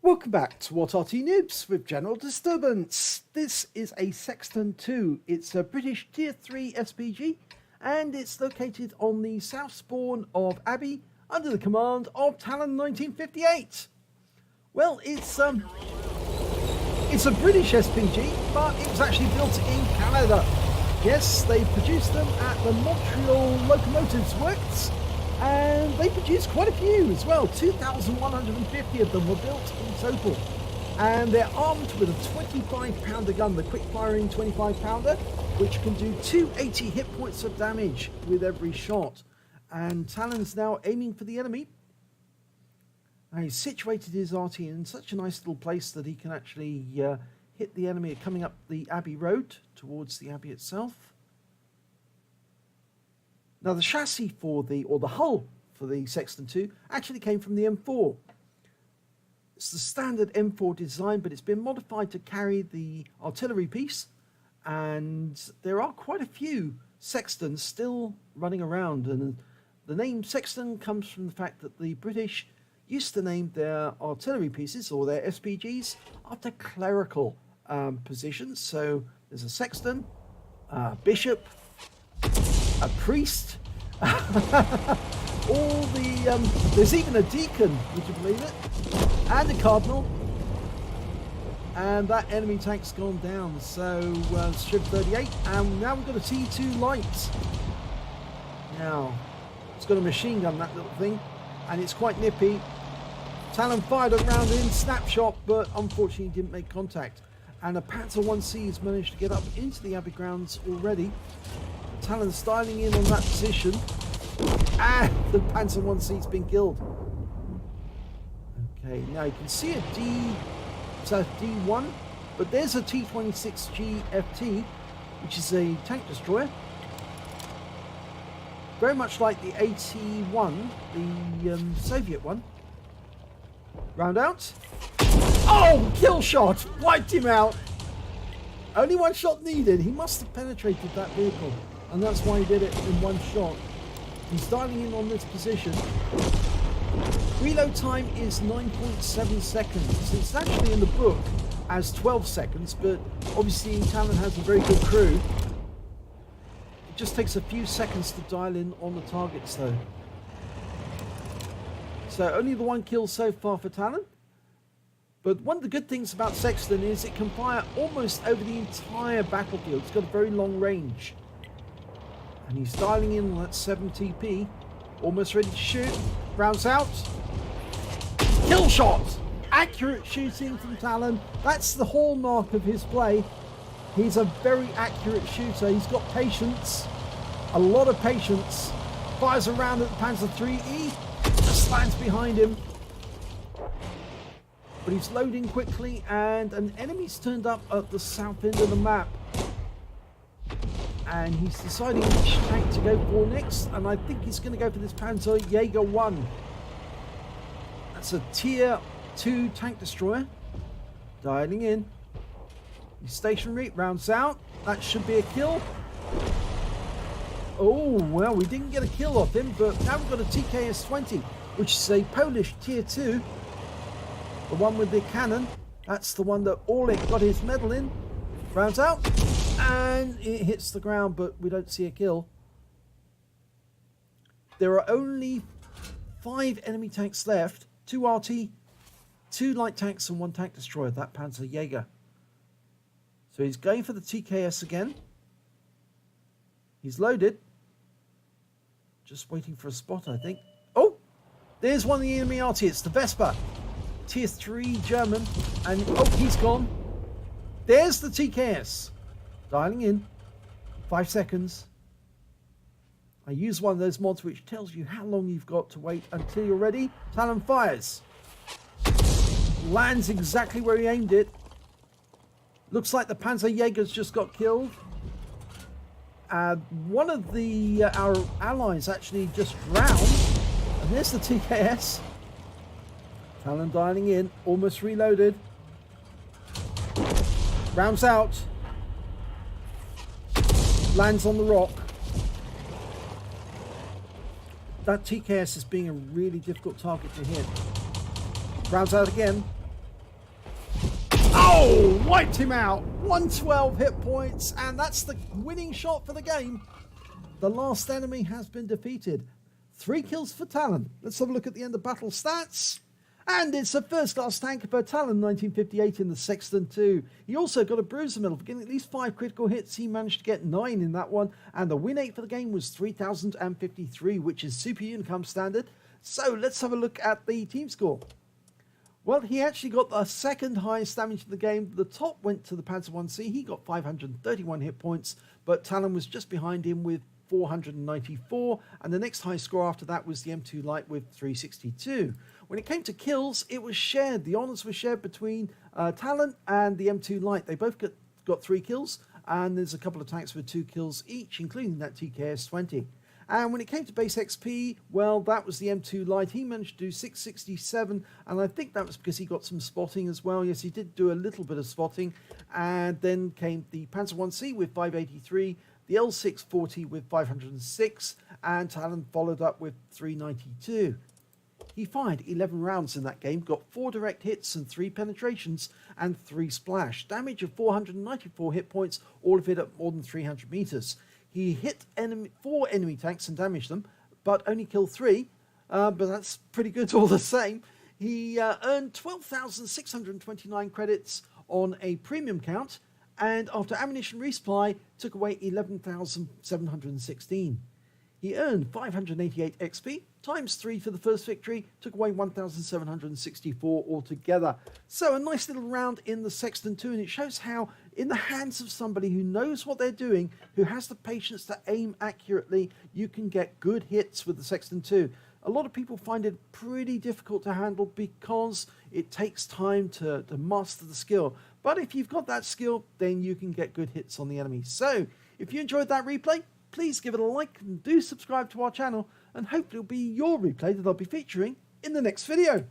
Welcome back to What Arty Noobs with General Disturbance. This is a Sexton II. It's a British Tier 3 SPG and it's located on the south spawn of Abbey under the command of Talon 1958. Well, it's a British SPG, but it was actually built in Canada. Yes, they produced them at the Montreal Locomotives Works, and they produced quite a few as well. 2,150 of them were built in total. And they're armed with a 25-pounder gun, the quick-firing 25-pounder, which can do 280 hit points of damage with every shot. And Talon's now aiming for the enemy. Now he's situated his Arty in such a nice little place that he can actually hit the enemy coming up the Abbey Road towards the Abbey itself. Now the chassis for the hull for the Sexton II actually came from the M4. It's the standard M4 design, but it's been modified to carry the artillery piece, and there are quite a few Sextons still running around, and the name Sexton comes from the fact that the British used to name their artillery pieces or their SPGs after clerical positions. So there's a sexton, a bishop, a priest, there's even a deacon, would you believe it, and a cardinal. And that enemy tank's gone down, so Shiv 38, and now we've got a T2 light. Now it's got a machine gun, that little thing, and it's quite nippy. Talon fired a round in snapshot, but unfortunately didn't make contact. And a Panzer 1C has managed to get up into the Abbey grounds already. Talon styling in on that position, and the Panzer 1C's been killed. Okay, now you can see a D1, but there's a T-26 GFT, which is a tank destroyer. Very much like the AT-1, the Soviet one. Round out. Oh, kill shot! Wiped him out! Only one shot needed. He must have penetrated that vehicle, and that's why he did it in one shot. He's dialing in on this position. Reload time is 9.7 seconds. It's actually in the book as 12 seconds, but obviously Talon has a very good crew. It just takes a few seconds to dial in on the targets though. So only the one kill so far for Talon. But one of the good things about Sexton is it can fire almost over the entire battlefield. It's got a very long range. And he's dialing in on that 70p. Almost ready to shoot. Rounds out. Kill shot! Accurate shooting from Talon. That's the hallmark of his play. He's a very accurate shooter. He's got patience. A lot of patience. Fires around at the Panzer IIIe. Aslains behind him. But he's loading quickly, and an enemy's turned up at the south end of the map. And he's deciding which tank to go for next, and I think he's going to go for this Panzer Jaeger 1. That's a Tier 2 tank destroyer. Dialing in. He's stationary, rounds out. That should be a kill. Oh, well, we didn't get a kill off him, but now we've got a TKS-20, which is a Polish Tier 2. The one with the cannon. That's the one that Orlik got his medal in. Rounds out. And it hits the ground, but we don't see a kill. There are only 5 enemy tanks left. 2 Arty, 2 light tanks, and 1 tank destroyer. That Panzer Jaeger. So he's going for the TKS again. He's loaded. Just waiting for a spot, I think. Oh! There's one of the enemy Arty. It's the Vespa. Tier 3 German, and oh, he's gone. There's the TKS. Dialing in. 5 seconds. I use one of those mods which tells you how long you've got to wait until you're ready. Talon fires. Lands exactly where he aimed it. Looks like the Panzer Jaeger's just got killed. One of the our allies actually just drowned. And there's the TKS. Talon dialing in, almost reloaded. Rounds out. Lands on the rock. That TKS is being a really difficult target to hit. Rounds out again. Oh, wiped him out. 112 hit points, and that's the winning shot for the game. The last enemy has been defeated. 3 kills for Talon. Let's have a look at the end of battle stats. And it's a first-class tanker per Talon, 1958 in the Sexton II. He also got a bruiser medal for getting at least 5 critical hits. He managed to get 9 in that one. And the win rate for the game was 3,053, which is super Unicum standard. So let's have a look at the team score. Well, he actually got the second highest damage in the game. The top went to the Panzer 1C. He got 531 hit points, but Talon was just behind him with 494, and the next highest score after that was the M2 Lite with 362. When it came to kills, it was shared. The honours were shared between Talon and the M2 Lite. They both got 3 kills, and there's a couple of tanks with 2 kills each, including that TKS-20. And when it came to base XP, well, that was the M2 Lite. He managed to do 667, and I think that was because he got some spotting as well. Yes, he did do a little bit of spotting. And then came the Panzer 1C with 583, the L640 with 506, and Talon followed up with 392. He fired 11 rounds in that game, got 4 direct hits and 3 penetrations and 3 splash. Damage of 494 hit points, all of it at more than 300 meters. He hit 4 enemy tanks and damaged them, but only killed 3, but that's pretty good all the same. He earned 12,629 credits on a premium count, and after ammunition resupply, took away 11,716. He earned 588 XP, times 3 for the first victory, took away 1,764 altogether. So a nice little round in the Sexton II, and it shows how, in the hands of somebody who knows what they're doing, who has the patience to aim accurately, you can get good hits with the Sexton II. A lot of people find it pretty difficult to handle because it takes time to master the skill. But if you've got that skill, then you can get good hits on the enemy. So, if you enjoyed that replay, please give it a like and do subscribe to our channel, and hopefully it'll be your replay that I'll be featuring in the next video.